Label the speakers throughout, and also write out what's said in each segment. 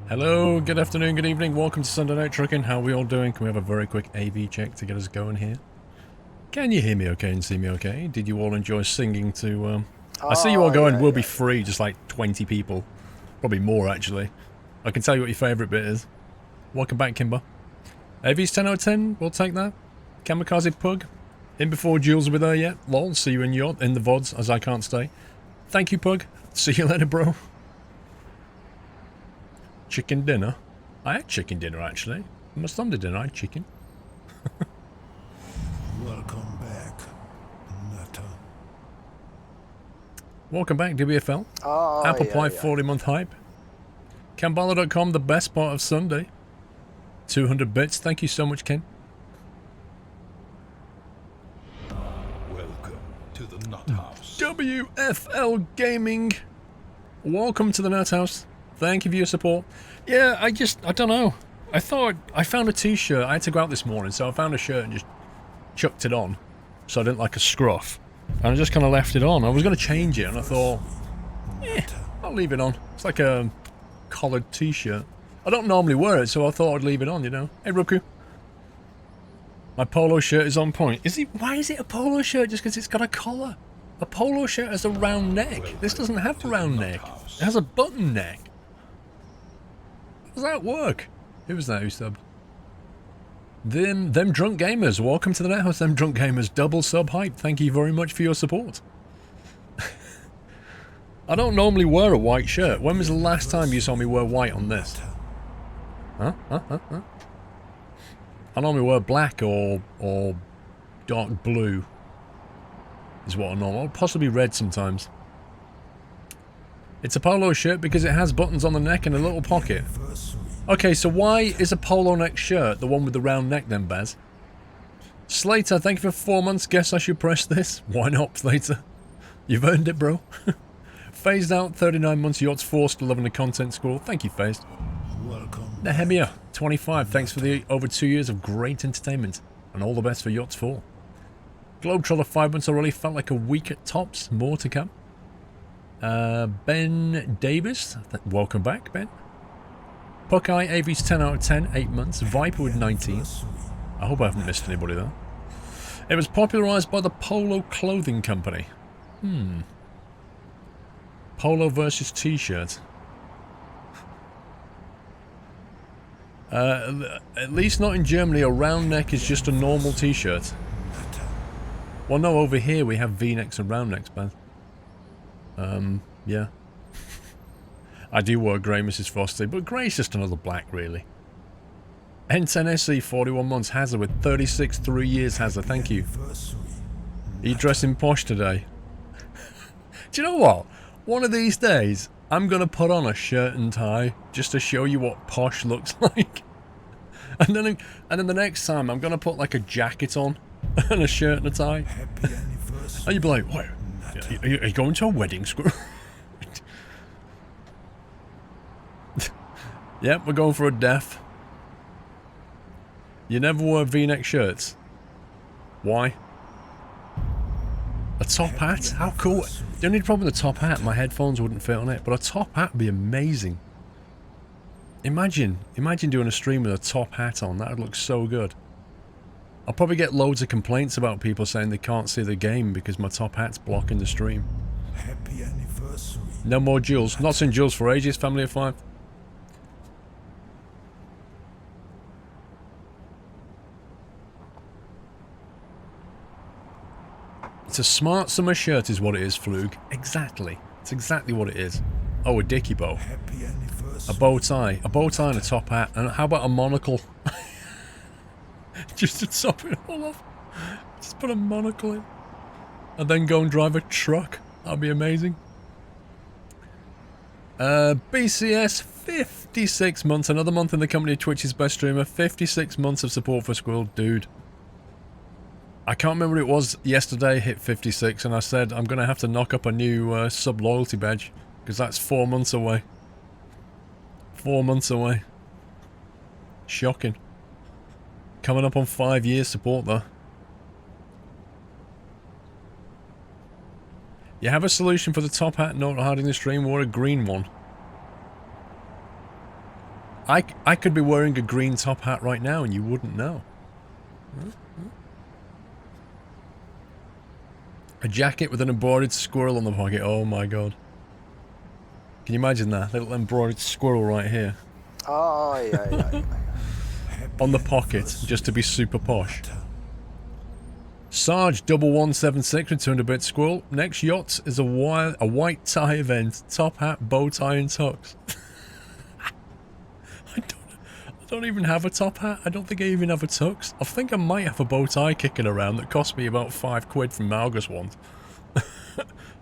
Speaker 1: Hello, good afternoon, good evening, welcome to Sunday Night Trucking. How are we all doing? Can we have a very quick AV check to get us going here? Can you hear me okay and see me okay? Did you all enjoy singing to, I see you all going, we'll be free, just like 20 people. Probably more, actually. I can tell you what your favourite bit is. Welcome back, Kimber. AV's 10 out of 10, we'll take that. Kamikaze Pug. In before Jules will be there yet. Lol, see you in the VODs, as I can't stay. Thank you, Pug. See you later, bro. Chicken dinner? I had chicken dinner, actually. My Sunday dinner, I had chicken.
Speaker 2: Welcome back, Nutter.
Speaker 1: Welcome back, DBFL. Apple Pie 40-month hype. Kambala.com, the best part of Sunday. 200 bits. Thank you so much, Ken.
Speaker 2: Welcome to the Nut House.
Speaker 1: WFL Gaming. Welcome to the Nut House. Thank you for your support. Yeah, I don't know. I thought I found a t-shirt. I had to go out this morning, so I found a shirt and just chucked it on. So I didn't like a scruff. And I just kind of left it on. I was going to change it, and I thought, I'll leave it on. It's like a collared t-shirt. I don't normally wear it, so I thought I'd leave it on, you know. Hey, Ruku. My polo shirt is on point. Why is it a polo shirt just because it's got a collar? A polo shirt has a round neck. This doesn't have a round neck. It has a button neck. How does that work? Who was that who subbed? Them drunk gamers. Welcome to the Net House, them drunk gamers. Double sub hype. Thank you very much for your support. I don't normally wear a white shirt. When was the last time you saw me wear white on this? Huh? I normally wear black or dark blue. Is what I normally, possibly red sometimes. It's a polo shirt because it has buttons on the neck and a little pocket. Okay, so why is a polo neck shirt the one with the round neck then, Baz? Slater, thank you for 4 months. Guess I should press this. Why not, Slater? You've earned it, bro. Phased out, 39 months. Yachts 4, still loving the content score. Thank you, Phased. Nehemia, 25. Thanks for the over 2 years of great entertainment. And all the best for Yachts 4. Globetrotter, 5 months already. Felt like a week at tops. More to come. Ben Davis, welcome back, Ben. Puckeye, AV's 10 out of 10, 8 months. Viper with 19. I hope I haven't missed anybody there. It was popularised by the Polo Clothing Company. Polo versus T-shirt. At least not in Germany, a round neck is just a normal T-shirt. Well, no, over here we have V-necks and round necks, man. Yeah. I do wear grey, Mrs. Frosty, but grey's just another black, really. N10SE, 41 months. Hazard with 36, 3 years, Hazard. Thank you. Are you dressing posh today? Do you know what? One of these days, I'm going to put on a shirt and tie just to show you what posh looks like. And then the next time, I'm going to put like a jacket on and a shirt and a tie. And you'd be like, what? Are you going to a wedding, Squirrel? Yep, we're going for a death. You never wear V-neck shirts. Why? A top hat? How cool. The only problem with a top hat, my headphones wouldn't fit on it, but a top hat would be amazing. Imagine doing a stream with a top hat on. That would look so good. I'll probably get loads of complaints about people saying they can't see the game because my top hat's blocking the stream.
Speaker 2: Happy anniversary.
Speaker 1: No more Jules. Not seen Jules for ages, family of 5. It's a smart summer shirt is what it is, Flug. Exactly. It's exactly what it is. Oh, a dicky bow.
Speaker 2: Happy anniversary.
Speaker 1: A bow tie. A bow tie and a top hat. And how about a monocle? Just to top it all off. Just put a monocle in. And then go and drive a truck. That'd be amazing. BCS, 56 months. Another month in the company of Twitch's best streamer. 56 months of support for Squirrel. Dude. I can't remember what it was yesterday, hit 56, and I said I'm going to have to knock up a new sub-loyalty badge. Because that's 4 months away. 4 months away. Shocking. Coming up on 5 years support though. You have a solution for the top hat not hiding the stream, or a green one? I could be wearing a green top hat right now and you wouldn't know. A jacket with an embroidered squirrel on the pocket. Oh my god. Can you imagine that? Little embroidered squirrel right here.
Speaker 3: Oh, yeah.
Speaker 1: On the pocket, just to be super posh. Sarge 1176 with 200 bit squirrel. Next yacht is a white tie event. Top hat, bow tie and tux. I don't even have a top hat. I don't think I even have a tux. I think I might have a bow tie kicking around that cost me about £5 from Malgus once. I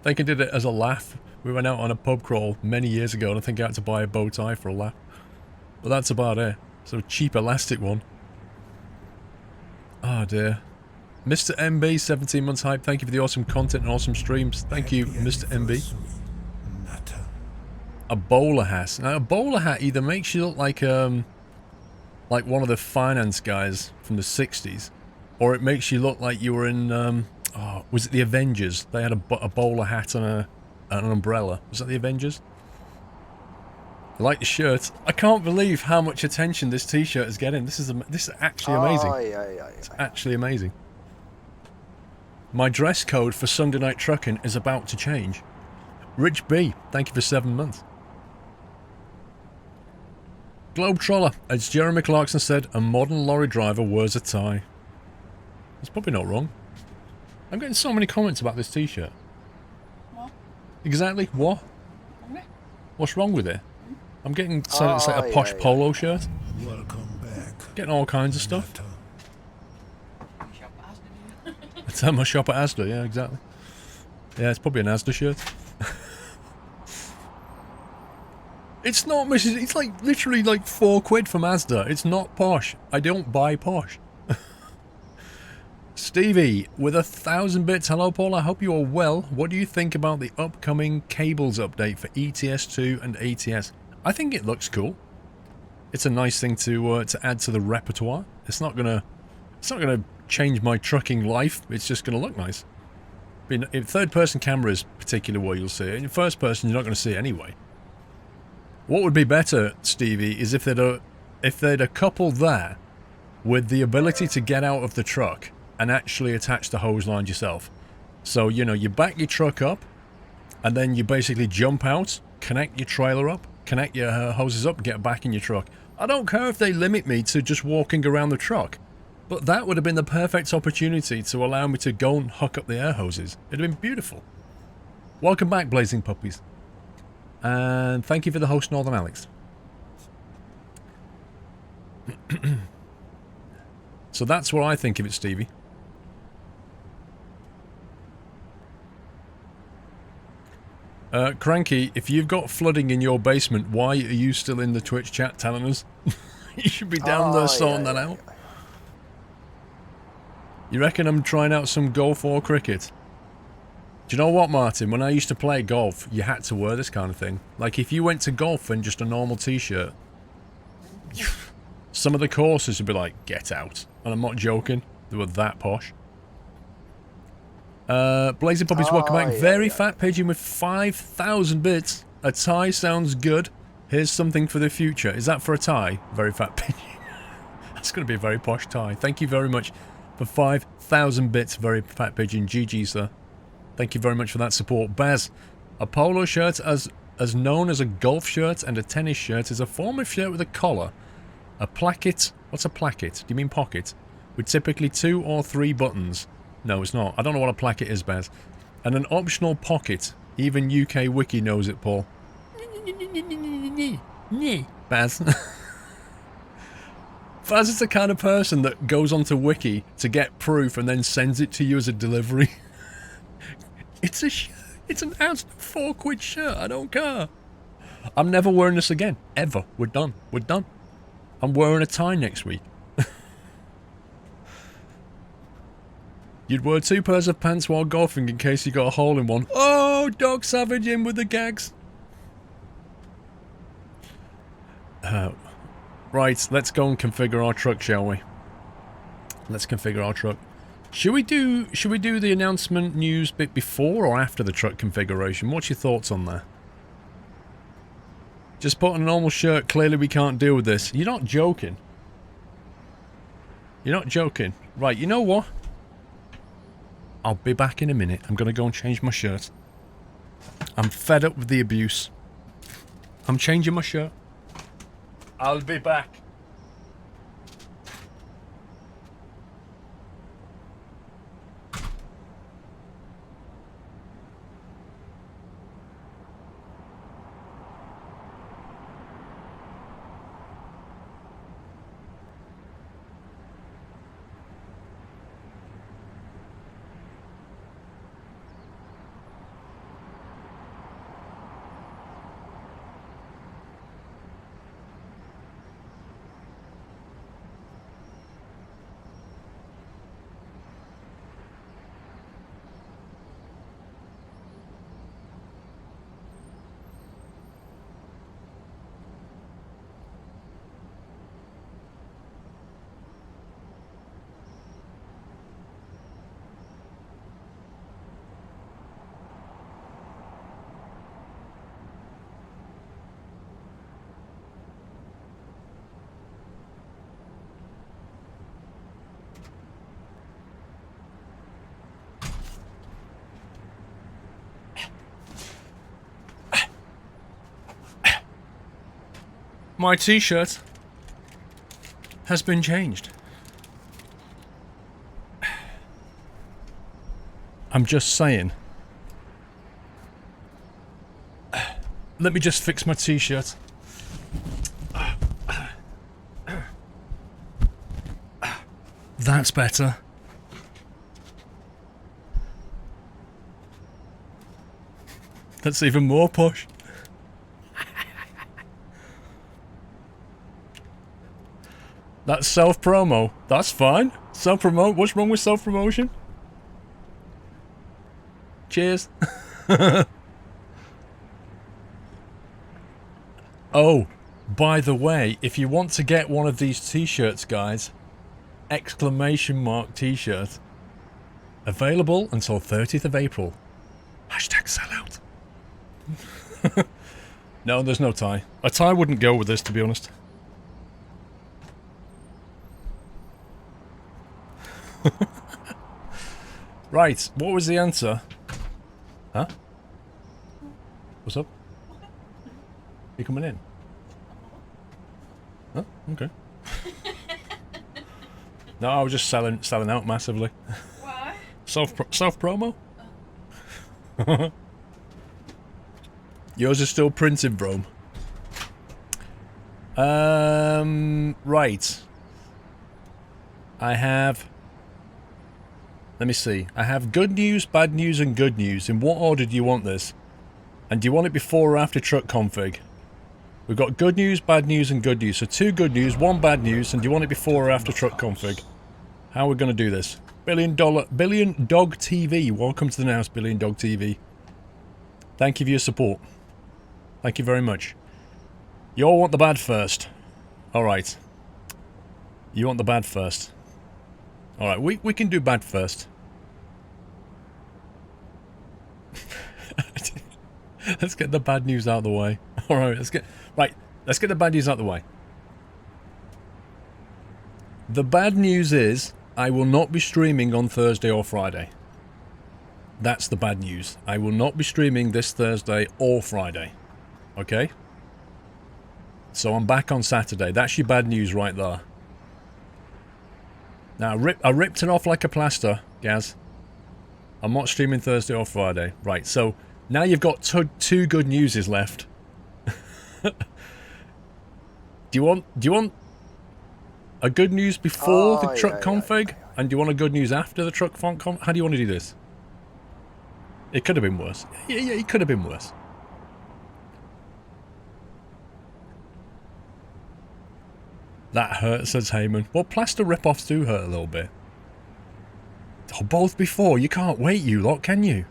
Speaker 1: think I did it as a laugh. We went out on a pub crawl many years ago and I think I had to buy a bow tie for a laugh. But that's about it. So cheap elastic one. Oh dear. Mr. MB, 17 months hype. Thank you for the awesome content and awesome streams. Thank you, Mr. MB. A bowler hat. Now, a bowler hat either makes you look like one of the finance guys from the 60s, or it makes you look like you were in, oh, was it the Avengers? They had a bowler hat and an umbrella. Was that the Avengers? I like the shirt. I can't believe how much attention this t-shirt is getting. This is actually amazing.
Speaker 3: Oh, yeah.
Speaker 1: It's actually amazing. My dress code for Sunday Night Trucking is about to change. Rich B, thank you for 7 months. Globetroller, as Jeremy Clarkson said, a modern lorry driver wears a tie. That's probably not wrong. I'm getting so many comments about this t-shirt.
Speaker 4: What?
Speaker 1: Exactly, what?
Speaker 4: Okay.
Speaker 1: What's wrong with it? I'm getting so it's like a posh polo shirt.
Speaker 2: Welcome back.
Speaker 1: Getting all kinds of stuff.
Speaker 2: Nutter.
Speaker 4: You shop at Asda, do you?
Speaker 1: It's at my shop at Asda, yeah, exactly. Yeah, it's probably an Asda shirt. It's not, Mrs. It's like literally like £4 from Asda. It's not posh. I don't buy posh. Stevie, with 1,000 bits. Hello, Paul. I hope you are well. What do you think about the upcoming cables update for ETS2 and ATS? I think it looks cool. It's a nice thing to add to the repertoire. It's not gonna change my trucking life. It's just gonna look nice. I mean, in third-person camera is particularly where you'll see it. In first person, you're not going to see it anyway. What would be better, Stevie, is if they'd a couple there with the ability to get out of the truck and actually attach the hose line yourself. So, you know, you back your truck up and then you basically jump out, connect your trailer up, connect your hoses up, get back in your truck. I don't care if they limit me to just walking around the truck, but that would have been the perfect opportunity to allow me to go and hook up the air hoses. It'd have been beautiful. Welcome back, Blazing Puppies. And thank you for the host, Northern Alex. So that's what I think of it, Stevie. Cranky, if you've got flooding in your basement, why are you still in the Twitch chat telling us? You should be down there sorting that out. You reckon I'm trying out some golf or cricket? Do you know what, Martin? When I used to play golf, you had to wear this kind of thing. Like, if you went to golf in just a normal t-shirt, some of the courses would be like, get out. And I'm not joking. They were that posh. Blazing Puppies, welcome back. Very fat pigeon with 5,000 bits. A tie sounds good. Here's something for the future. Is that for a tie? Very fat pigeon. That's going to be a very posh tie. Thank you very much for 5,000 bits. Very fat pigeon. GG, sir. Thank you very much for that support. Baz, a polo shirt as known as a golf shirt and a tennis shirt is a form of shirt with a collar. A placket. What's a placket? Do you mean pocket? With typically 2 or 3 buttons. No, it's not. I don't know what a placket is, Baz. And an optional pocket. Even UK Wiki knows it, Paul. Baz. Baz is the kind of person that goes onto Wiki to get proof and then sends it to you as a delivery. It's a shirt. It's an ounce £4 shirt. I don't care. I'm never wearing this again. Ever. We're done. We're done. I'm wearing a tie next week. You'd wear 2 pairs of pants while golfing in case you got a hole in one. Oh, Dog Savage in with the gags. Right, let's go and configure our truck, shall we? Let's configure our truck. Should we do the announcement news bit before or after the truck configuration? What's your thoughts on that? Just put on a normal shirt. Clearly we can't deal with this. You're not joking. You're not joking. Right, you know what? I'll be back in a minute. I'm going to go and change my shirt. I'm fed up with the abuse. I'm changing my shirt. I'll be back. My t-shirt has been changed. I'm just saying. Let me just fix my t-shirt. That's better. That's even more posh. That's self-promo. That's fine. Self-promote. What's wrong with self-promotion? Cheers. Oh, by the way, if you want to get one of these t-shirts, guys, exclamation mark t-shirt, available until 30th of April. Hashtag sellout. No, there's no tie. A tie wouldn't go with this, to be honest. Right, what was the answer? Huh? What's up? You coming in? Huh? Okay. No, I was just selling out massively.
Speaker 4: Why?
Speaker 1: Self promo. Yours is still printed, bro. Right. I have. Let me see. I have good news, bad news, and good news. In what order do you want this? And do you want it before or after truck config? We've got good news, bad news, and good news. So 2 good news, 1 bad news, and do you want it before or after truck config? How are we going to do this? Billion Dog TV. Welcome to the house, Billion Dog TV. Thank you for your support. Thank you very much. You all want the bad first. Alright. You want the bad first. Alright, we can do bad first. Let's get the bad news out of the way. Alright, let's get the bad news out of the way. The bad news is I will not be streaming on Thursday or Friday. That's the bad news. I will not be streaming this Thursday or Friday. Okay? So I'm back on Saturday. That's your bad news right there. Now, I ripped it off like a plaster, Gaz. I'm not streaming Thursday or Friday. Right, so now you've got 2 good newses left. Do you want a good news before the truck config? And do you want a good news after the truck config? How do you want to do this? It could have been worse. Yeah, it could have been worse. That hurt, says Heyman. Well, plaster rip-offs do hurt a little bit. Oh, both before. You can't wait, you lot, can you?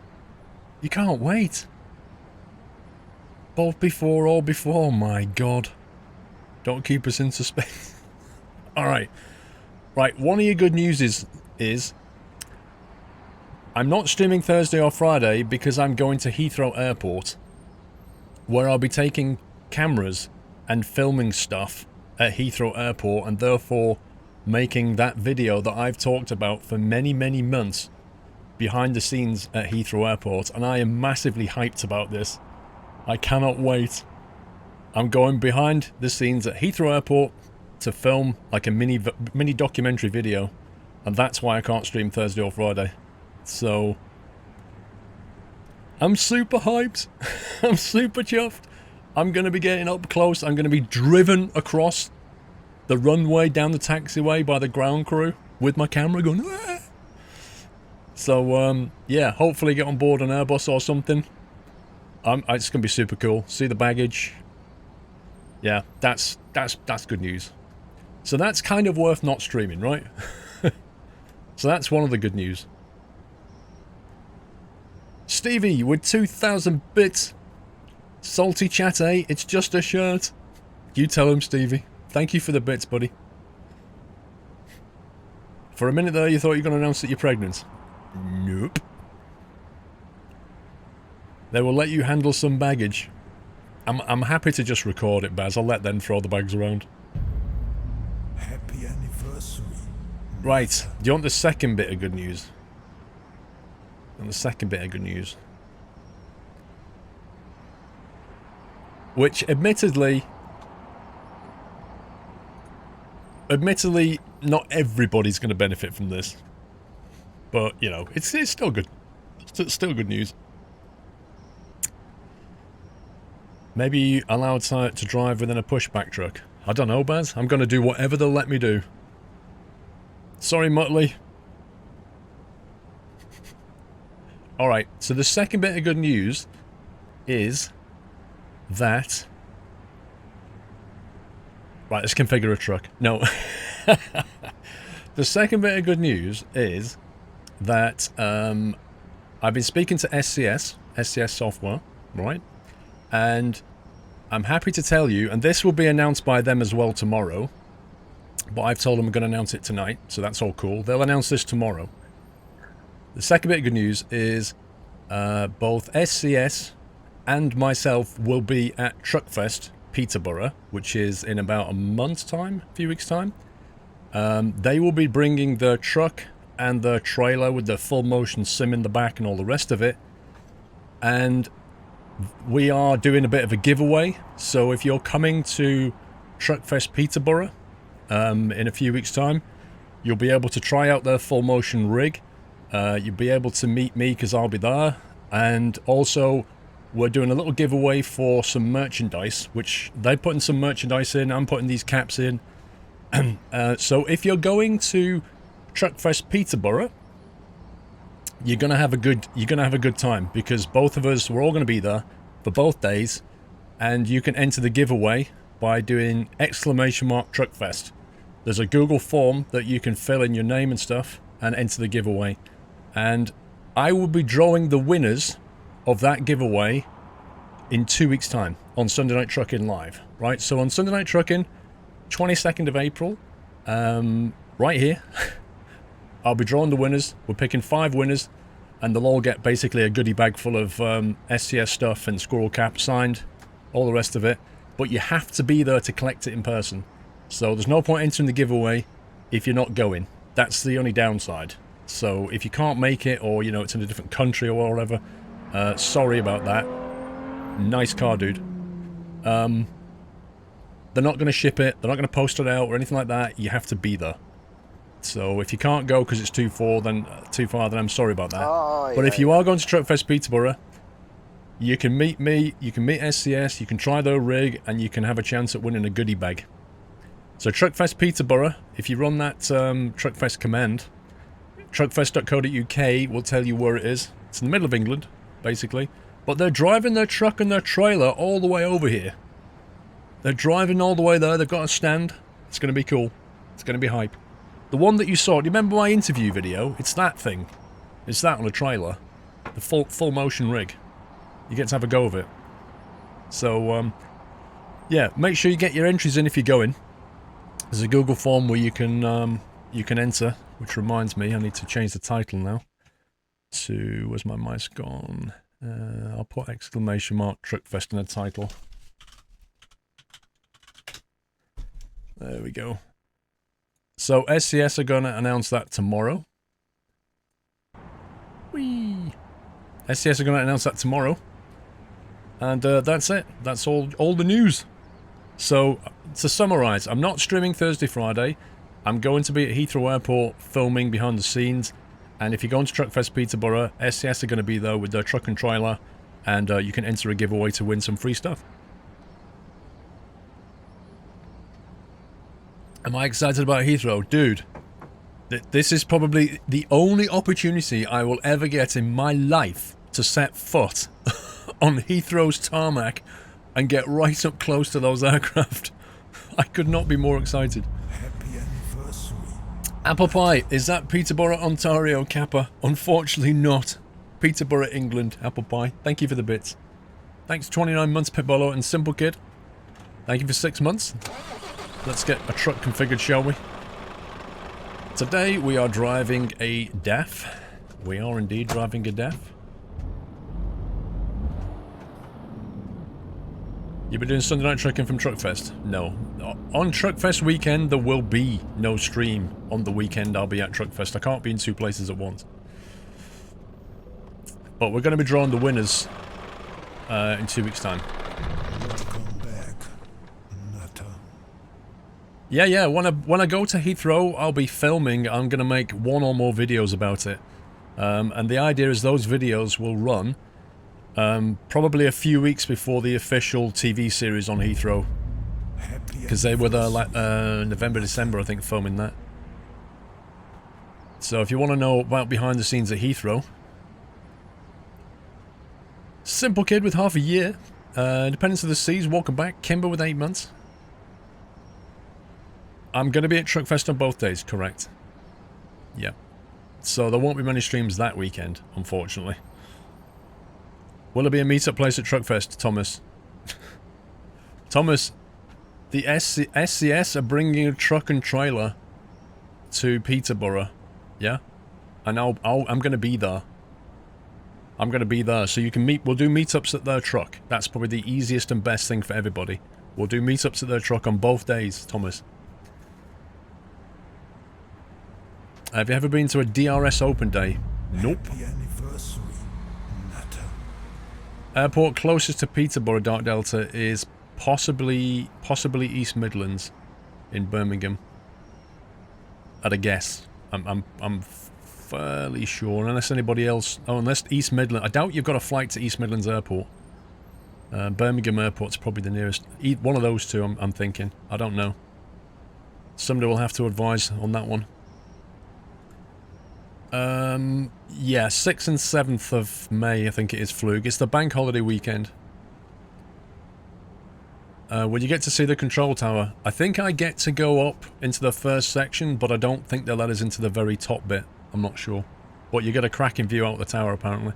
Speaker 1: You can't wait. Both before, all before. My God. Don't keep us in suspense. Alright. Right, one of your good news is I'm not streaming Thursday or Friday because I'm going to Heathrow Airport, where I'll be taking cameras and filming stuff at Heathrow Airport, and therefore making that video that I've talked about for many, many months behind the scenes at Heathrow Airport, and I am massively hyped about this. I cannot wait. I'm going behind the scenes at Heathrow Airport to film like a mini documentary video, and that's why I can't stream Thursday or Friday. So I'm super hyped. I'm super chuffed. I'm going to be getting up close. I'm going to be driven across the runway down the taxiway by the ground crew with my camera going, "Ah!" So yeah, hopefully get on board an Airbus or something. It's going to be super cool. See the baggage. Yeah, that's good news. So that's kind of worth not streaming, right? So that's one of the good news. Stevie with 2,000 bits. Salty chat, eh? It's just a shirt. You tell him, Stevie. Thank you for the bits, buddy. For a minute there, you thought you were going to announce that you're pregnant. Nope. They will let you handle some baggage. I'm happy to just record it, Baz. I'll let them throw the bags around.
Speaker 2: Happy anniversary.
Speaker 1: Right. Do you want the second bit of good news? And the second bit of good news. Which, admittedly, not everybody's going to benefit from this. But, you know, it's still good. It's still good news. Maybe allowed to drive within a pushback truck. I don't know, Baz. I'm going to do whatever they'll let me do. Sorry, Muttley. Alright, so the second bit of good news is that... Right, let's configure a truck. No. The second bit of good news is that I've been speaking to SCS Software, right? And I'm happy to tell you, and this will be announced by them as well tomorrow, but I've told them I'm going to announce it tonight, so that's all cool. They'll announce this tomorrow. The second bit of good news is both SCS and myself will be at Truckfest Peterborough, which is in about a month's time, a few weeks' time. They will be bringing the truck and the trailer with the full motion sim in the back and all the rest of it. And we are doing a bit of a giveaway. So if you're coming to Truckfest Peterborough in a few weeks' time, you'll be able to try out their full motion rig. You'll be able to meet me because I'll be there. And also, we're doing a little giveaway for some merchandise, which they're putting some merchandise in. I'm putting these caps in. So if you're going to Truckfest Peterborough, you're gonna have a good time, because both of us, we're all gonna be there for both days, and you can enter the giveaway by doing !Truckfest. There's a Google form that you can fill in your name and stuff and enter the giveaway, and I will be drawing the winners of that giveaway in 2 weeks' time on Sunday Night Trucking Live, right? So on Sunday Night Trucking, 22nd of April, right here, I'll be drawing the winners. We're picking 5 winners, and they'll all get basically a goodie bag full of SCS stuff and squirrel cap signed, all the rest of it. But you have to be there to collect it in person. So there's no point entering the giveaway if you're not going. That's the only downside. So if you can't make it, or, you know, it's in a different country or whatever, sorry about that. Nice car, dude. They're not going to ship it. They're not going to post it out or anything like that. You have to be there. So if you can't go because it's too far, then I'm sorry about that.
Speaker 3: Oh,
Speaker 1: but
Speaker 3: yeah,
Speaker 1: if you are going to Truckfest Peterborough, you can meet me, you can meet SCS, you can try their rig, and you can have a chance at winning a goodie bag. So Truckfest Peterborough, if you run that Truckfest command, truckfest.co.uk will tell you where it is. It's in the middle of England, basically. But they're driving their truck and their trailer all the way over here. They're driving all the way there. They've got a stand. It's going to be cool. It's going to be hype. The one that you saw, do you remember my interview video? It's that thing. It's that on a trailer. The full motion rig. You get to have a go of it. So, yeah, make sure you get your entries in if you're going. There's a Google form where you can enter, which reminds me, I need to change the title now. To, where's my mouse gone? I'll put !Truckfest in the title. There we go. So SCS are going to announce that tomorrow. Whee! SCS are going to announce that tomorrow. And that's it. That's all the news. So, to summarise, I'm not streaming Thursday, Friday. I'm going to be at Heathrow Airport filming behind the scenes. And if you're going to Truckfest Peterborough, SCS are going to be there with their truck and trailer. And you can enter a giveaway to win some free stuff. Am I excited about Heathrow? Dude, this is probably the only opportunity I will ever get in my life to set foot on Heathrow's tarmac and get right up close to those aircraft. I could not be more excited.
Speaker 2: Happy anniversary.
Speaker 1: Apple Pie, is that Peterborough, Ontario, Kappa? Unfortunately not. Peterborough, England, Apple Pie. Thank you for the bits. Thanks 29 months, Pitbolo and Simple Kid. Thank you for 6 months. Let's get a truck configured, shall we? Today we are driving a DEF. We are indeed driving a DEF. You been doing Sunday night trucking from Truckfest? No. On Truckfest weekend there will be no stream. On the weekend I'll be at Truckfest. I can't be in 2 places at once. But we're going to be drawing the winners in 2 weeks' time.
Speaker 2: Welcome back, Nutter.
Speaker 1: Yeah, when I go to Heathrow, I'll be filming. I'm going to make 1 or more videos about it. And the idea is those videos will run probably a few weeks before the official TV series on Heathrow. Because they were there like November, December, I think, filming that. So if you want to know about behind the scenes at Heathrow... Simple Kid with half a year. Independence of the Seas, welcome back. Kimber with 8 months. I'm going to be at Truckfest on both days, correct. Yep. So there won't be many streams that weekend, unfortunately. Will there be a meetup place at Truckfest, Thomas? Thomas, the SCS are bringing a truck and trailer to Peterborough, yeah? And I'm going to be there. I'm going to be there, so you can meet. We'll do meetups at their truck. That's probably the easiest and best thing for everybody. We'll do meetups at their truck on both days, Thomas. Have you ever been to a DRS open day? Nope.
Speaker 2: Happy anniversary, Nutter.
Speaker 1: Airport closest to Peterborough, Dark Delta, is possibly East Midlands in Birmingham. At a guess. I'm fairly sure, unless anybody else... Oh, unless East Midlands... I doubt you've got a flight to East Midlands Airport. Birmingham Airport's probably the nearest. One of those two, I'm thinking. I don't know. Somebody will have to advise on that one. Yeah, 6th and 7th of May, I think it is, Flug. It's the bank holiday weekend. Will you get to see the control tower? I think I get to go up into the first section, but I don't think they'll let us into the very top bit. I'm not sure. But you get a cracking view out of the tower, apparently.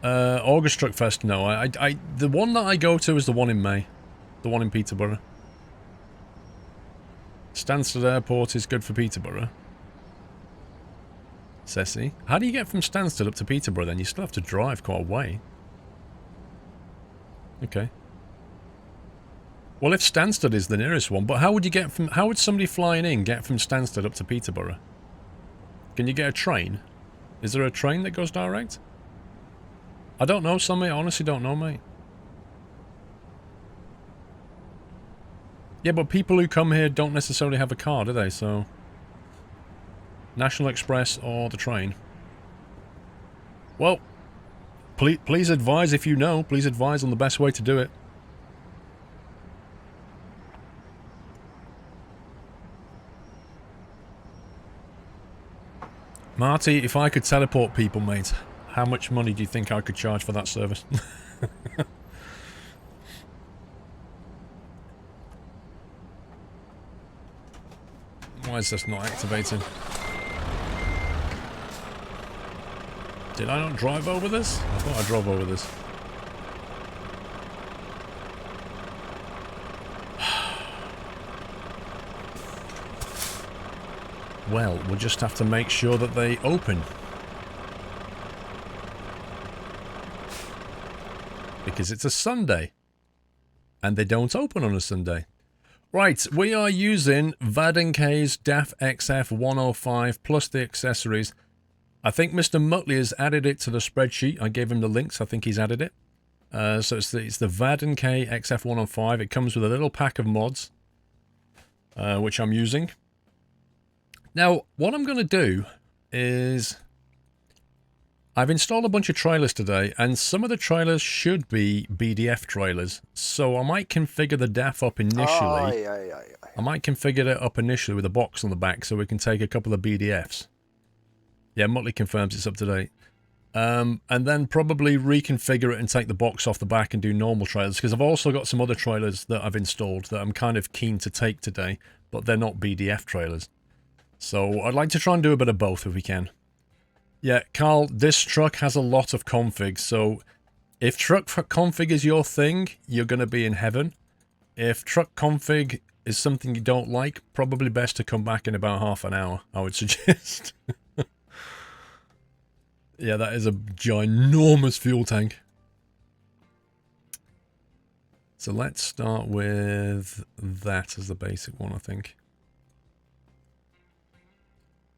Speaker 1: August Truckfest, no. The one that I go to is the one in May. The one in Peterborough. Stansted Airport is good for Peterborough. Ceci. How do you get from Stansted up to Peterborough then? You still have to drive quite a way. Okay. Well, if Stansted is the nearest one, but how would you get from... How would somebody flying in get from Stansted up to Peterborough? Can you get a train? Is there a train that goes direct? I don't know, Sammy. I honestly don't know, mate. Yeah, but people who come here don't necessarily have a car, do they? So... National Express or the train. Well, please advise if you know. Please advise on the best way to do it. Marty, if I could teleport people, mate, how much money do you think I could charge for that service? Why is this not activating? Did I not drive over this? I thought I drove over this. Well, we'll just have to make sure that they open. because it's a Sunday. And they don't open on a Sunday. Right, we are using Vadenk's DAF XF 105 plus the accessories. I think Mr. Muttley has added it to the spreadsheet. I gave him the links. I think he's added it. So it's the Vadenk XF 105. It comes with a little pack of mods, which I'm using. Now, what I'm going to do is I've installed a bunch of trailers today, and some of the trailers should be BDF trailers. So I might configure the DAF up initially. I might configure it up initially with a box on the back so we can take a couple of BDFs. Yeah, Muttley confirms it's up to date. And then probably reconfigure it and take the box off the back and do normal trailers, because I've also got some other trailers that I've installed that I'm kind of keen to take today, but they're not BDF trailers. So I'd like to try and do a bit of both if we can. Yeah, Carl, this truck has a lot of config, so if truck config is your thing, you're going to be in heaven. If truck config is something you don't like, probably best to come back in about half an hour, I would suggest. Yeah, that is a ginormous fuel tank. So let's start with that as the basic one, I think.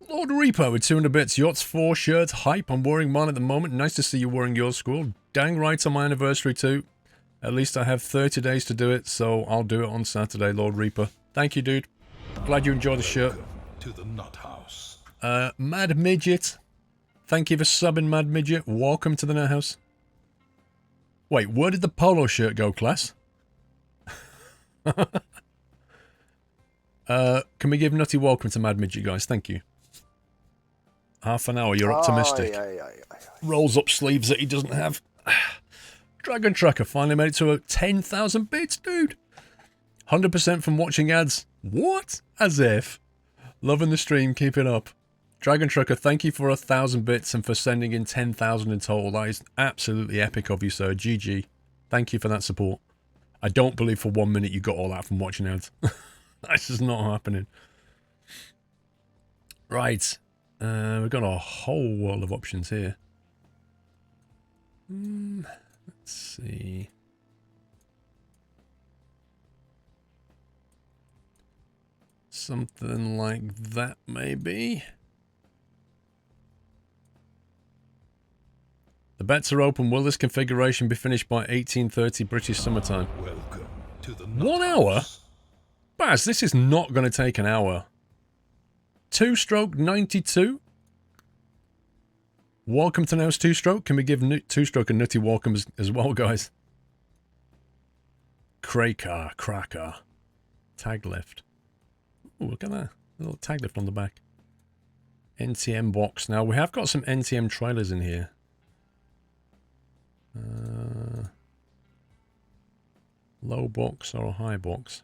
Speaker 1: Lord Reaper with 200 bits. Yachts 4 shirts. Hype. I'm wearing mine at the moment. Nice to see you wearing yours, Squirrel. Dang right on my anniversary too. At least I have 30 days to do it, so I'll do it on Saturday, Lord Reaper. Thank you, dude. Glad you enjoyed the shirt.
Speaker 2: To the nut house.
Speaker 1: Mad Midget. Thank you for subbing, Mad Midget. Welcome to the Nut House. Wait, where did the polo shirt go, class? Can we give Nutty welcome to Mad Midget, guys? Thank you. Half an hour, you're optimistic. Rolls up sleeves that he doesn't have. Dragon Trucker finally made it to 10,000 bits, dude. 100% from watching ads. What? As if. Loving the stream, keep it up. Dragon Trucker, thank you for 1,000 bits and for sending in 10,000 in total. That is absolutely epic of you, sir. GG. Thank you for that support. I don't believe for 1 minute you got all that from watching ads. That's just not happening. Right. We've got a whole world of options here. Let's see. Something like that, maybe. The bets are open. Will this configuration be finished by 1830 British summertime?
Speaker 2: Welcome to the
Speaker 1: 1 hour? Baz, this is not going to take an hour. 2-stroke 92? Welcome to Now's 2-stroke. Can we give 2-stroke a nutty welcome as well, guys? Cracker. Tag lift. Ooh, look at that. A little tag lift on the back. NTM box. Now, we have got some NTM trailers in here. Low box or a high box?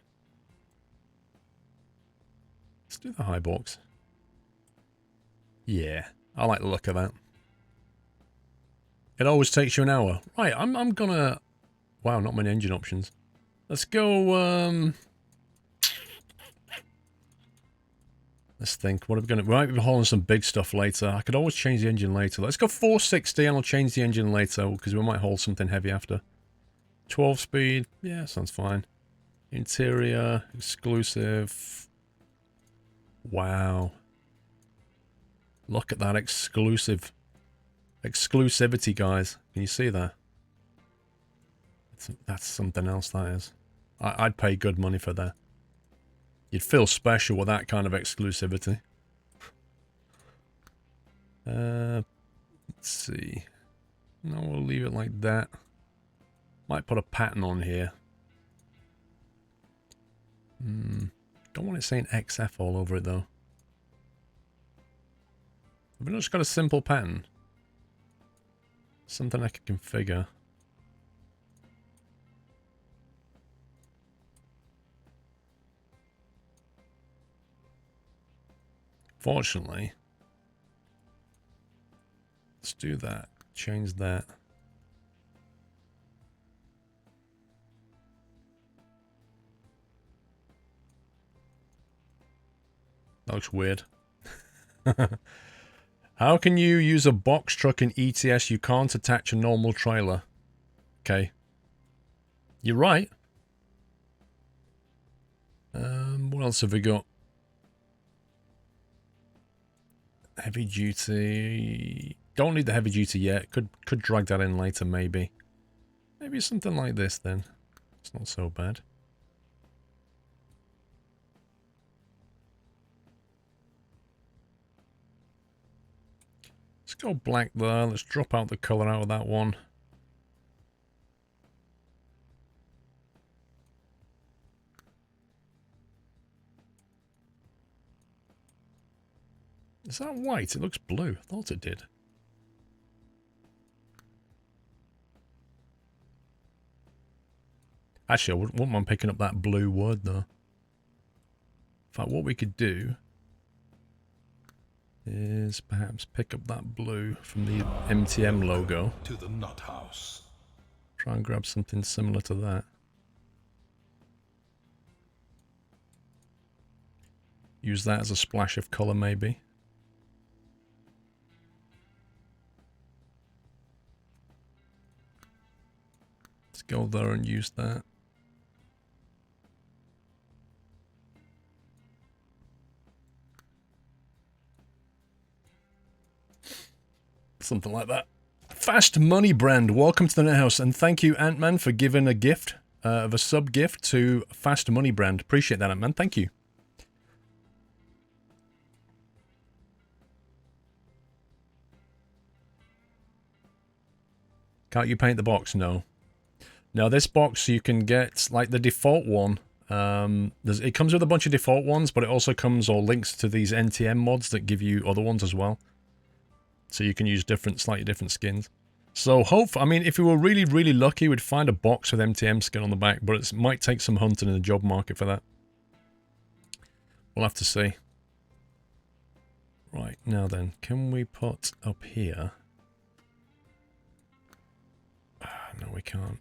Speaker 1: Let's do the high box. Yeah, I like the look of that. It always takes you an hour. Right, I'm gonna... Wow, not many engine options. Let's go, let's think. What are we gonna... We might be hauling some big stuff later. I could always change the engine later. Let's go 460 and I'll change the engine later because we might haul something heavy after. 12 speed. Yeah, sounds fine. Interior. Exclusive. Wow. Look at that exclusivity, guys. Can you see that? That's something else, that is. I'd pay good money for that. You'd feel special with that kind of exclusivity. Let's see. No, we'll leave it like that. Might put a pattern on here. Don't want it saying XF all over it, though. We've just got a simple pattern. Something I can configure. Fortunately, let's do that. Change that. That looks weird. How can you use a box truck in ETS? You can't attach a normal trailer. Okay. You're right. What else have we got? Heavy duty. Don't need the heavy duty yet. Could drag that in later, maybe. Maybe something like this then. It's not so bad. Let's go black there. Let's drop out the colour out of that one. Is that white? It looks blue. I thought it did. Actually, I wouldn't mind picking up that blue word, though. In fact, what we could do is perhaps pick up that blue from the MTM logo.
Speaker 2: To the nut house.
Speaker 1: Try and grab something similar to that. Use that as a splash of colour, maybe. Let's go there and use that. Something like that. Fast Money Brand, welcome to the Net House, and thank you, Ant-Man, for giving a gift of a sub gift to Fast Money Brand. Appreciate that, Ant-Man. Thank you. Can't you paint the box? No. Now this box you can get like the default one. It comes with a bunch of default ones, but it also comes or links to these NTM mods that give you other ones as well. So you can use slightly different skins. So I mean, if we were really, really lucky, we'd find a box with MTM skin on the back, but it might take some hunting in the job market for that. We'll have to see. Right, now then, can we put up here? No, we can't.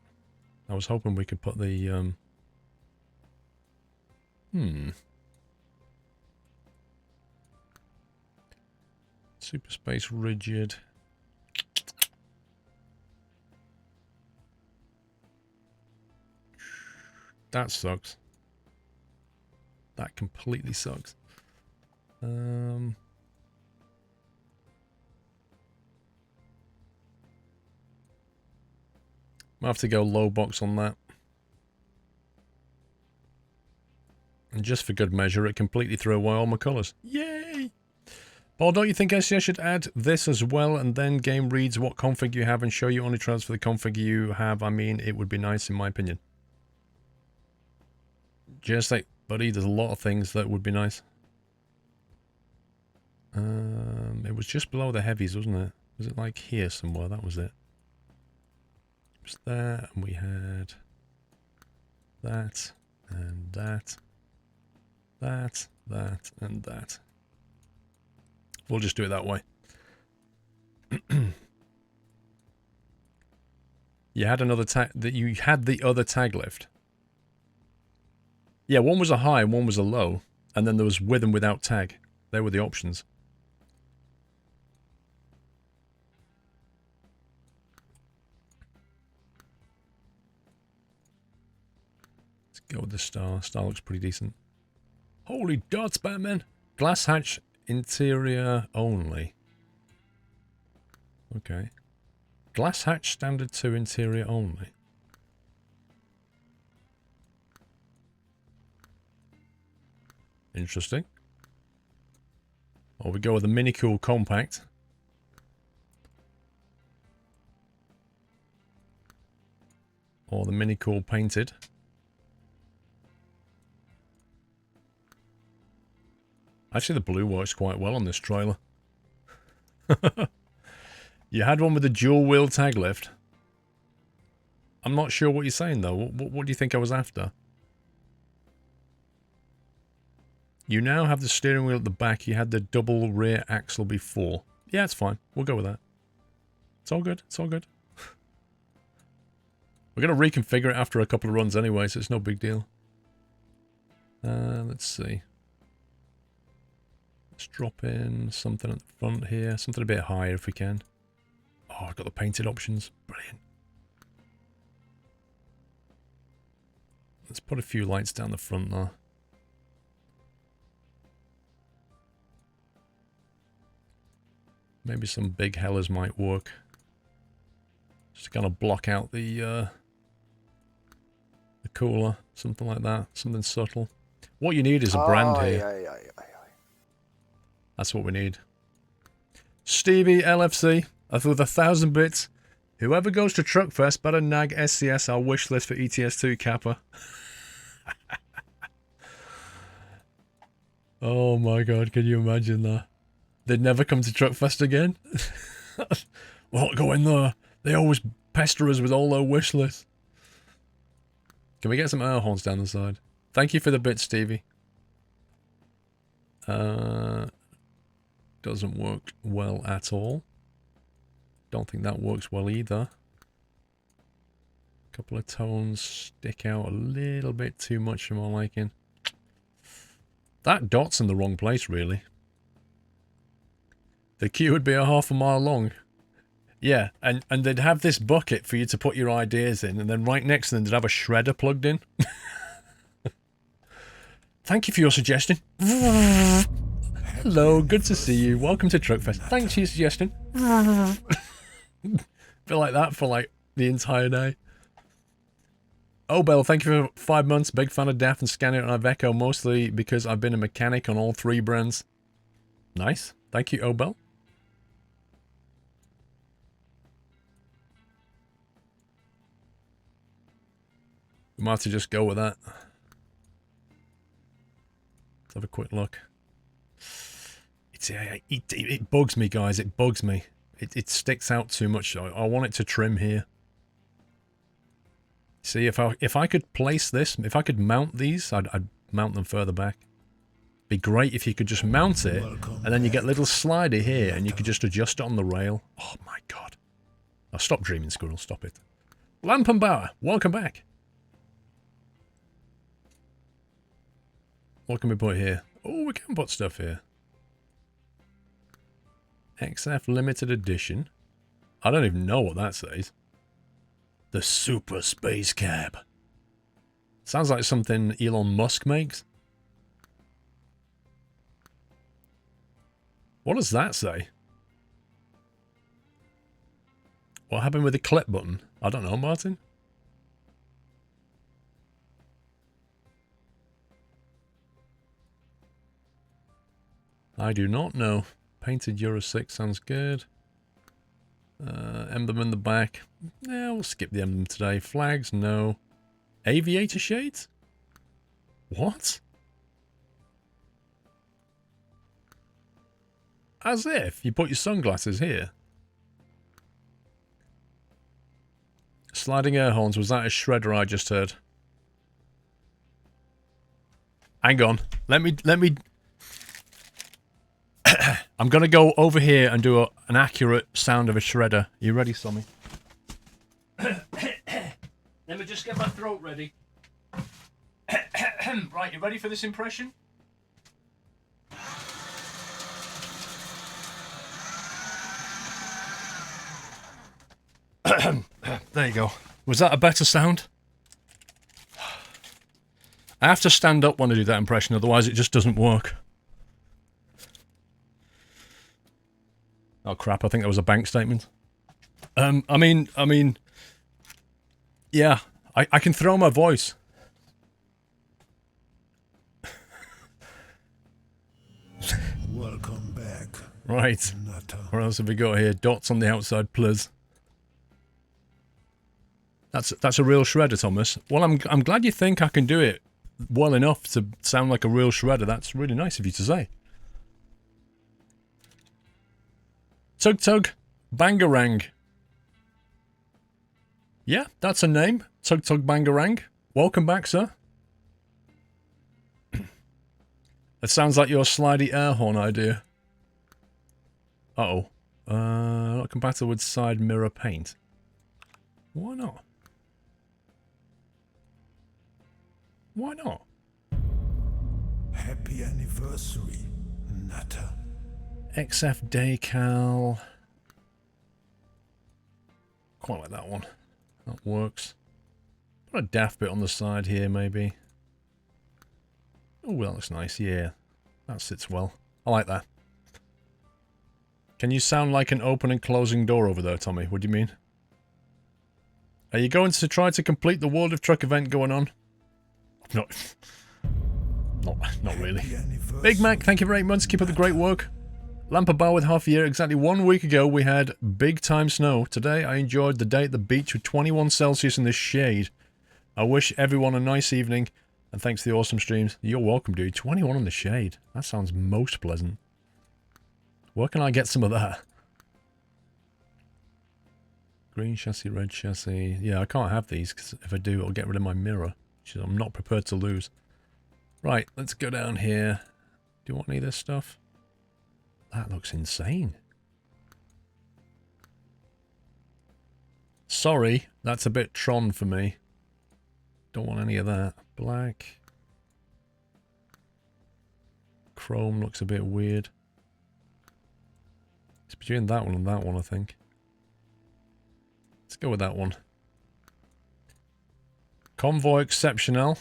Speaker 1: I was hoping we could put the, Super Space Rigid. That sucks. That completely sucks. I'll have to go low box on that. And just for good measure, it completely threw away all my colours. Yay! Paul, don't you think SCS should add this as well, and then game reads what config you have and show you only transfer the config you have? I mean, it would be nice in my opinion. Just like, buddy, there's a lot of things that would be nice. It was just below the heavies, wasn't it? Was it like here somewhere? That was it. It was there, and we had that, and that, and that. We'll just do it that way. You had another tag that you had the other tag lift. Yeah, one was a high and one was a low, and then there was with and without tag. They were the options. Let's go with the star. Star looks pretty decent. Holy dots, Batman! Glass hatch interior only. Okay. Glass hatch standard 2 interior only. Interesting. Or we go with the Mini Cool Compact. Or the Mini Cool Painted. Actually, the blue works quite well on this trailer. You had one with the dual wheel tag lift. I'm not sure what you're saying though. What do you think I was after? You now have the steering wheel at the back. You had the double rear axle before. Yeah, it's fine. We'll go with that. It's all good. It's all good. We're going to reconfigure it after a couple of runs anyway, so it's no big deal. Let's see. Let's drop in something at the front here. Something a bit higher if we can. Oh, I've got the painted options. Brilliant. Let's put a few lights down the front there. Maybe some big hellers might work. Just to kind of block out the cooler, something like that, something subtle. What you need is a brand here. That's what we need. Stevie LFC, with 1,000 bits. Whoever goes to Truckfest better nag SCS our wish list for ETS2 Kappa. Oh my god, can you imagine that? They'd never come to Truckfest again? We'll not go in there. They always pester us with all their wish lists. Can we get some air horns down the side? Thank you for the bit, Stevie. Doesn't work well at all. Don't think that works well either. A couple of tones stick out a little bit too much for my liking. That dot's in the wrong place, really. The queue would be a half a mile long. Yeah, and they'd have this bucket for you to put your ideas in, and then right next to them they'd have a shredder plugged in. Thank you for your suggestion. Hello, good to see you. Welcome to Truckfest. Thanks for your suggestion. Feel like that for like the entire day. Oh, Bell, thank you for 5 months. Big fan of Daft and Scanner and Iveco, mostly because I've been a mechanic on all 3 brands. Nice. Thank you, Obel. We might have to just go with that. Let's have a quick look. It bugs me, guys. It bugs me. It sticks out too much. I want it to trim here. See, if I could place this, if I could mount these, I'd mount them further back. Be great if you could just mount it, and then you get a little slider here, and you could just adjust it on the rail. Oh my god. Now stop dreaming, Squirrel. Stop it. Lamp and Bauer, welcome back. What can we put here? Oh, we can put stuff here. XF limited edition. I don't even know what that says. The Super Space Cab. Sounds like something Elon Musk makes. What does that say? What happened with the clip button? I don't know, Martin. I do not know. Painted Euro 6 sounds good. Emblem in the back. Yeah, we'll skip the emblem today. Flags, no. Aviator shades? What? As if you put your sunglasses here. Sliding air horns, was that a shredder I just heard? Hang on. Let me I'm gonna go over here and do an accurate sound of a shredder. You ready, Sommy? Let me just get my throat ready. Right, you ready for this impression? There you go. Was that a better sound? I have to stand up when I do that impression, otherwise it just doesn't work. Oh crap, I think that was a bank statement. I mean, yeah, I can throw my voice.
Speaker 2: Welcome back.
Speaker 1: Right. What else have we got here? Dots on the outside, please. That's a real shredder, Thomas. Well, I'm glad you think I can do it well enough to sound like a real shredder. That's really nice of you to say. Tug Tug Bangarang. Yeah, that's a name. Tug Tug Bangarang. Welcome back, sir. It sounds like your slidey air horn idea. Uh-oh. Not compatible with side mirror paint. Why not? Why not?
Speaker 2: Happy anniversary, Nutter.
Speaker 1: XF decal. Quite like that one. That works. Got a daft bit on the side here, maybe. Oh, that looks nice. Yeah, that sits well. I like that. Can you sound like an open and closing door over there, Tommy? What do you mean? Are you going to try to complete the World of Truck event going on? No. Not really. Big Mac, thank you for 8 months. Keep up the great work. Lamper Bar with half a year. Exactly 1 week ago, we had big time snow. Today, I enjoyed the day at the beach with 21 Celsius in the shade. I wish everyone a nice evening, and thanks to the awesome streams. You're welcome, dude. 21 in the shade. That sounds most pleasant. Where can I get some of that? Green chassis, red chassis. Yeah, I can't have these, because if I do, it'll get rid of my mirror, which I'm not prepared to lose. Right, let's go down here. Do you want any of this stuff? That looks insane. Sorry, that's a bit Tron for me. Don't want any of that. Black. Chrome looks a bit weird. It's between that one and that one, I think. Let's go with that one. Convoy Exceptional.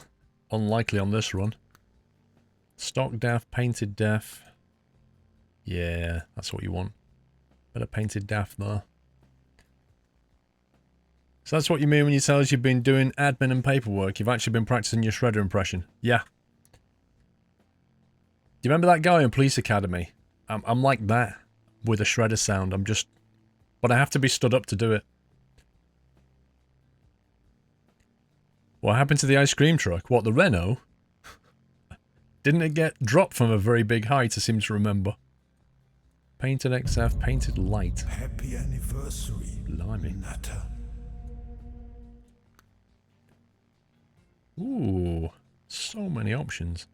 Speaker 1: Unlikely on this run. Stock DAF, painted DAF. Yeah, that's what you want. Better painted DAF there. So that's what you mean when you tell us you've been doing admin and paperwork. You've actually been practicing your shredder impression. Yeah. Do you remember that guy in Police Academy? I'm like that. With a shredder sound. I'm just... But I have to be stood up to do it. What happened to the ice cream truck? What, the Renault? Didn't it get dropped from a very big height, I seem to remember. Painted XF, painted light.
Speaker 2: Happy anniversary,
Speaker 1: Blimey.
Speaker 2: Natter.
Speaker 1: Ooh, so many options.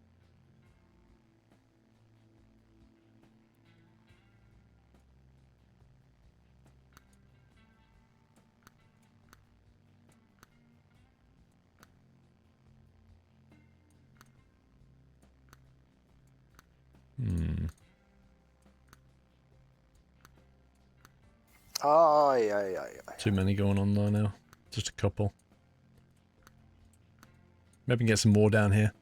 Speaker 3: Ay, ay, ay, ay.
Speaker 1: Too many going on there now. Just a couple. Maybe get some more down here.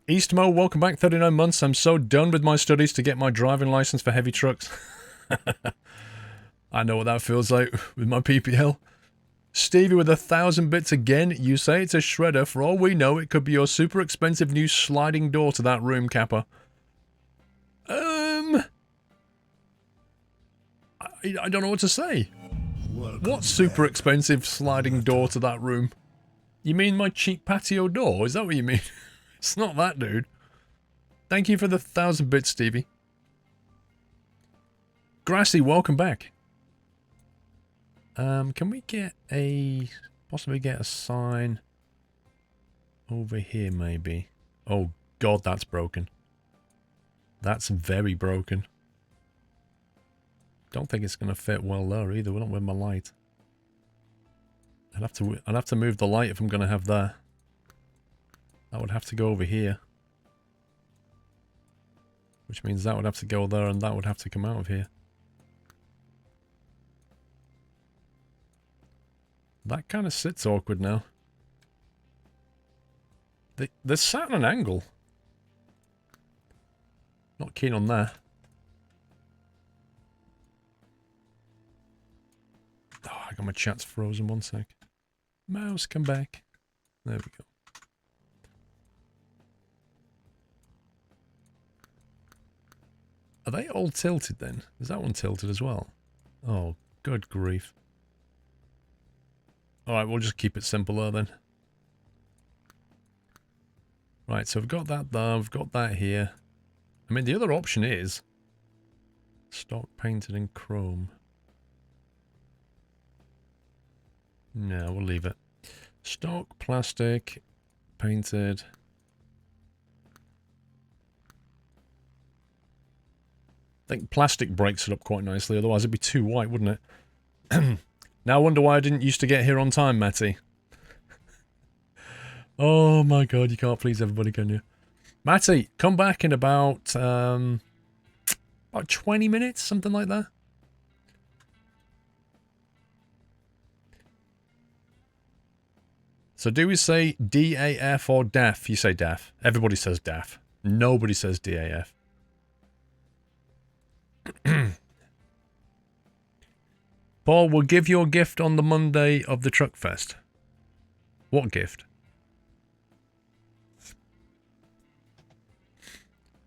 Speaker 1: Eastmo, welcome back. 39 months. I'm so done with my studies to get my driving license for heavy trucks. I know what that feels like with my PPL. Stevie with 1,000 bits again. You say it's a shredder. For all we know, it could be your super expensive new sliding door to that room, Kappa. I don't know what to say. What super expensive sliding door to that room? You mean my cheap patio door? Is that what you mean? It's not that, dude. Thank you for the 1,000 bits, Stevie. Grassy, welcome back. Can we get a... possibly get a sign over here, maybe? Oh, God, that's broken. That's very broken. Don't think it's going to fit well there either. We're not with my light. I'd have to move the light if I'm going to have that. That would have to go over here. Which means that would have to go there and that would have to come out of here. That kind of sits awkward now. They're sat at an angle. Not keen on that. Oh, I got my chat's frozen. 1 sec. Mouse, come back. There we go. Are they all tilted then? Is that one tilted as well? Oh, good grief. Alright, we'll just keep it simple there then. Right, so we've got that there, we've got that here. I mean, the other option is stock painted in chrome. No, we'll leave it. Stock, plastic, painted. I think plastic breaks it up quite nicely, otherwise it'd be too white, wouldn't it? Now I wonder why I didn't used to get here on time, Matty. Oh my god, you can't please everybody, can you? Matty, come back in about 20 minutes, something like that. So do we say DAF or DAF? You say DAF. Everybody says DAF. Nobody says DAF. Paul, we'll give you a gift on the Monday of the Truck Fest. What gift?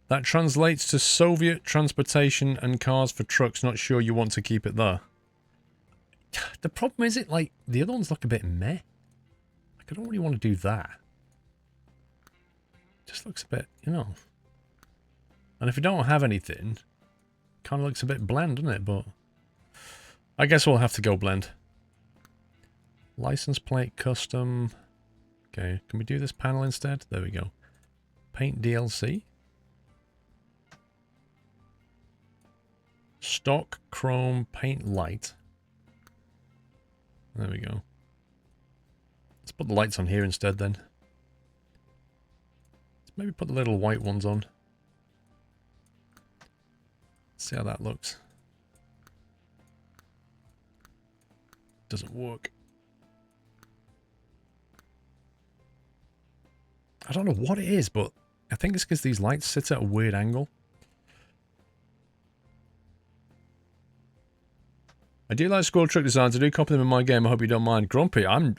Speaker 1: That translates to Soviet transportation and cars for trucks. Not sure you want to keep it there. The problem is it like the other ones look a bit meh. Like I don't really want to do that. Just looks a bit, you know. And if you don't have anything, kind of looks a bit bland, doesn't it? But I guess we'll have to go blend. License plate custom. Okay, can we do this panel instead? There we go. Paint DLC. Stock chrome paint light. There we go. Let's put the lights on here instead then. Let's maybe put the little white ones on. See how that looks. Doesn't work. I don't know what it is, but I think it's because these lights sit at a weird angle. I do like Squirrel Truck designs. I do copy them in my game. I hope you don't mind. Grumpy, I'm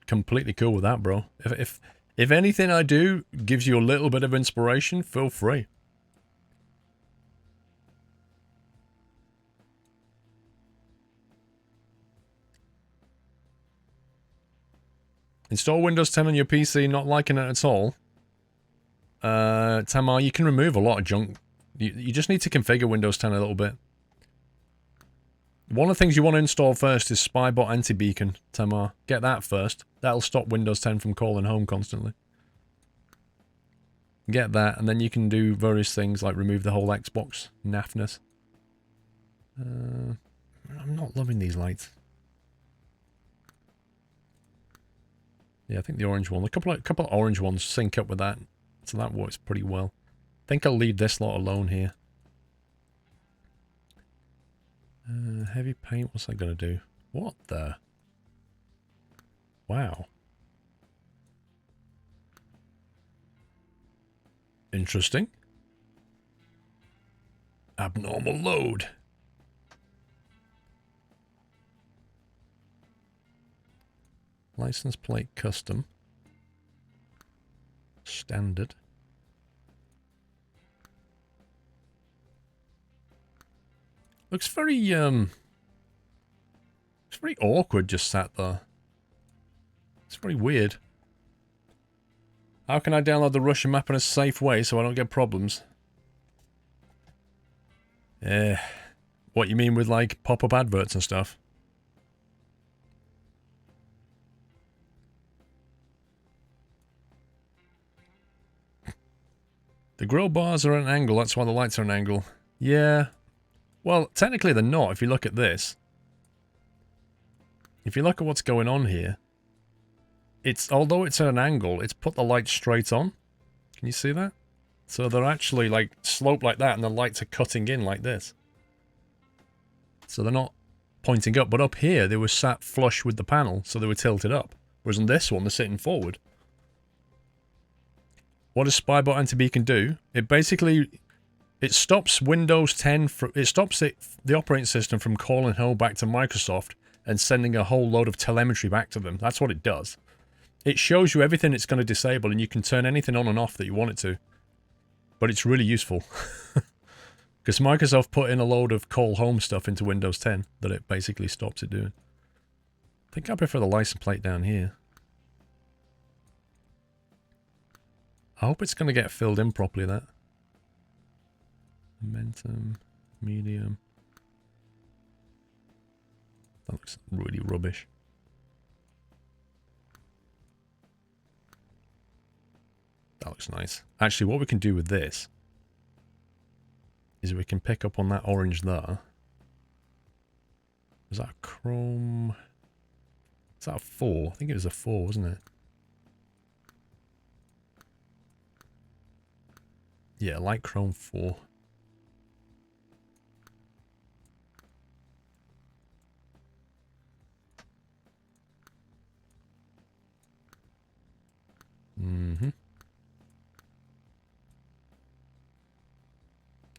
Speaker 1: completely cool with that, bro. If anything I do gives you a little bit of inspiration, feel free. Install Windows 10 on your PC, not liking it at all. Tamar, you can remove a lot of junk. You just need to configure Windows 10 a little bit. One of the things you want to install first is Spybot Anti-Beacon, Tamar. Get that first. That'll stop Windows 10 from calling home constantly. Get that, and then you can do various things like remove the whole Xbox naffness. I'm not loving these lights. Yeah, I think the orange one. A couple of orange ones sync up with that, so that works pretty well. I think I'll leave this lot alone here. Heavy paint, what's that going to do? What the? Wow. Interesting. Abnormal load. License plate custom. Standard. Looks very, it's very awkward just sat there. It's very weird. How can I download the Russian map in a safe way so I don't get problems? What you mean with like pop-up adverts and stuff? The grill bars are at an angle, that's why the lights are at an angle. Yeah. Well, technically they're not, if you look at this. If you look at what's going on here, although it's at an angle, it's put the light straight on. Can you see that? So they're actually like sloped like that, and the lights are cutting in like this. So they're not pointing up, but up here they were sat flush with the panel, so they were tilted up. Whereas on this one, they're sitting forward. What does Spybot Anti-Beacon do? It basically... It stops Windows 10, it stops the operating system from calling home back to Microsoft and sending a whole load of telemetry back to them. That's what it does. It shows you everything it's going to disable, and you can turn anything on and off that you want it to. But it's really useful. Because Microsoft put in a load of call home stuff into Windows 10 that it basically stops it doing. I think I prefer the license plate down here. I hope it's going to get filled in properly, that. Momentum, medium. That looks really rubbish. That looks nice. Actually, what we can do with this is we can pick up on that orange there. Was that a chrome? Is that a 4? I think it was a 4, wasn't it? Yeah, light chrome 4.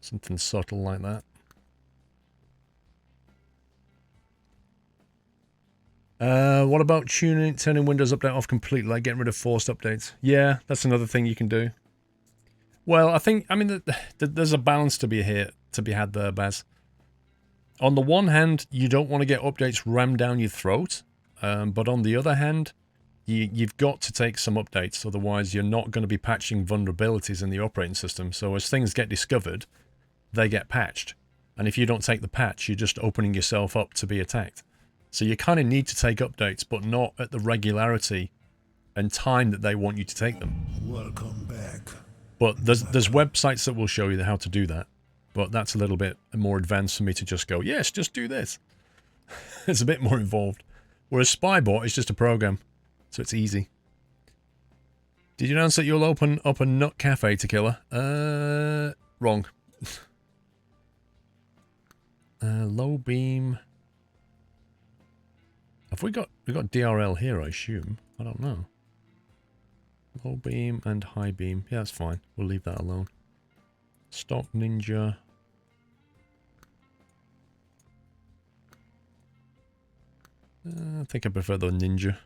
Speaker 1: Something subtle like that. What about turning Windows Update off completely, like getting rid of forced updates? Yeah, that's another thing you can do. Well, I mean, there's a balance to be had there, Baz. On the one hand, you don't want to get updates rammed down your throat, but on the other hand, you've got to take some updates, otherwise you're not going to be patching vulnerabilities in the operating system. So as things get discovered, they get patched. And if you don't take the patch, you're just opening yourself up to be attacked. So you kind of need to take updates, but not at the regularity and time that they want you to take them.
Speaker 2: Welcome back.
Speaker 1: But there's websites that will show you how to do that. But that's a little bit more advanced for me to just go, yes, just do this. It's a bit more involved. Whereas Spybot is just a program, so it's easy. Did you announce that you'll open up a nut cafe, Tequila? Wrong. Low beam. Have we got DRL here, I assume? I don't know. Low beam and high beam. Yeah, that's fine. We'll leave that alone. Stock Ninja. I think I prefer the Ninja.